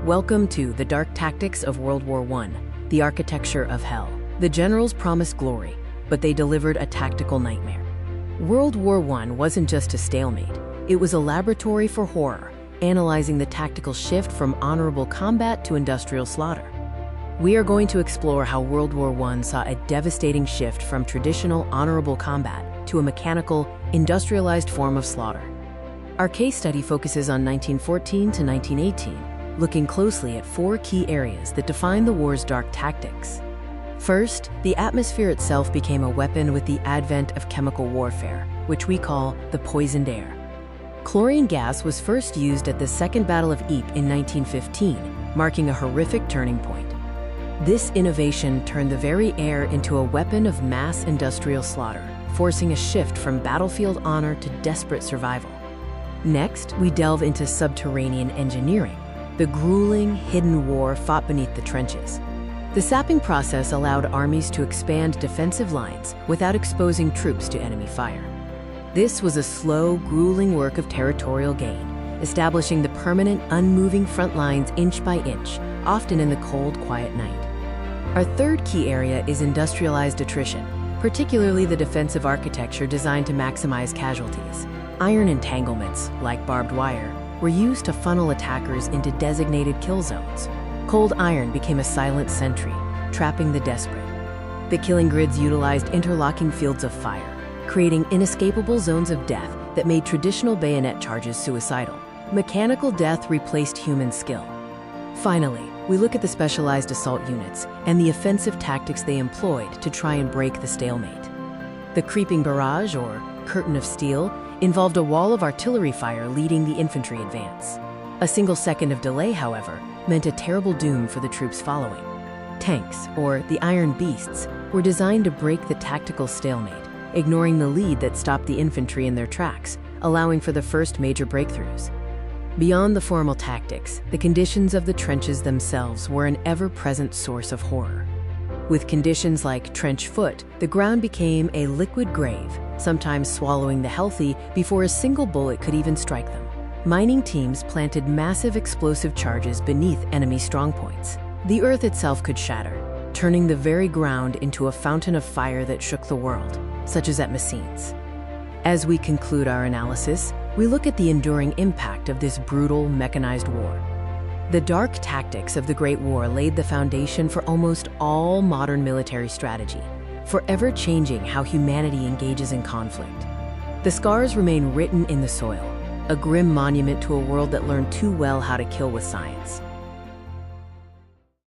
Welcome to the dark tactics of World War I, the architecture of hell. The generals promised glory, but they delivered a tactical nightmare. World War I wasn't just a stalemate. It was a laboratory for horror, analyzing the tactical shift from honorable combat to industrial slaughter. We are going to explore how World War I saw a devastating shift from traditional honorable combat to a mechanical, industrialized form of slaughter. Our case study focuses on 1914 to 1918, looking closely at 4 key areas that define the war's dark tactics. First, the atmosphere itself became a weapon with the advent of chemical warfare, which we call the poisoned air. Chlorine gas was first used at the Second Battle of Ypres in 1915, marking a horrific turning point. This innovation turned the very air into a weapon of mass industrial slaughter, forcing a shift from battlefield honor to desperate survival. Next, we delve into subterranean engineering, the grueling, hidden war fought beneath the trenches. The sapping process allowed armies to expand defensive lines without exposing troops to enemy fire. This was a slow, grueling work of territorial gain, establishing the permanent, unmoving front lines inch by inch, often in the cold, quiet night. Our third key area is industrialized attrition, particularly the defensive architecture designed to maximize casualties. Iron entanglements, like barbed wire, were used to funnel attackers into designated kill zones. Cold iron became a silent sentry, trapping the desperate. The killing grids utilized interlocking fields of fire, creating inescapable zones of death that made traditional bayonet charges suicidal. Mechanical death replaced human skill. Finally, we look at the specialized assault units and the offensive tactics they employed to try and break the stalemate. The creeping barrage, or curtain of steel, involved a wall of artillery fire leading the infantry advance. A single second of delay, however, meant a terrible doom for the troops following. Tanks, or the Iron Beasts, were designed to break the tactical stalemate, ignoring the lead that stopped the infantry in their tracks, allowing for the first major breakthroughs. Beyond the formal tactics, the conditions of the trenches themselves were an ever-present source of horror. With conditions like trench foot, the ground became a liquid grave, sometimes swallowing the healthy before a single bullet could even strike them. Mining teams planted massive explosive charges beneath enemy strongpoints. The earth itself could shatter, turning the very ground into a fountain of fire that shook the world, such as at Messines. As we conclude our analysis, we look at the enduring impact of this brutal, mechanized war. The dark tactics of the Great War laid the foundation for almost all modern military strategy, forever changing how humanity engages in conflict. The scars remain written in the soil, a grim monument to a world that learned too well how to kill with science.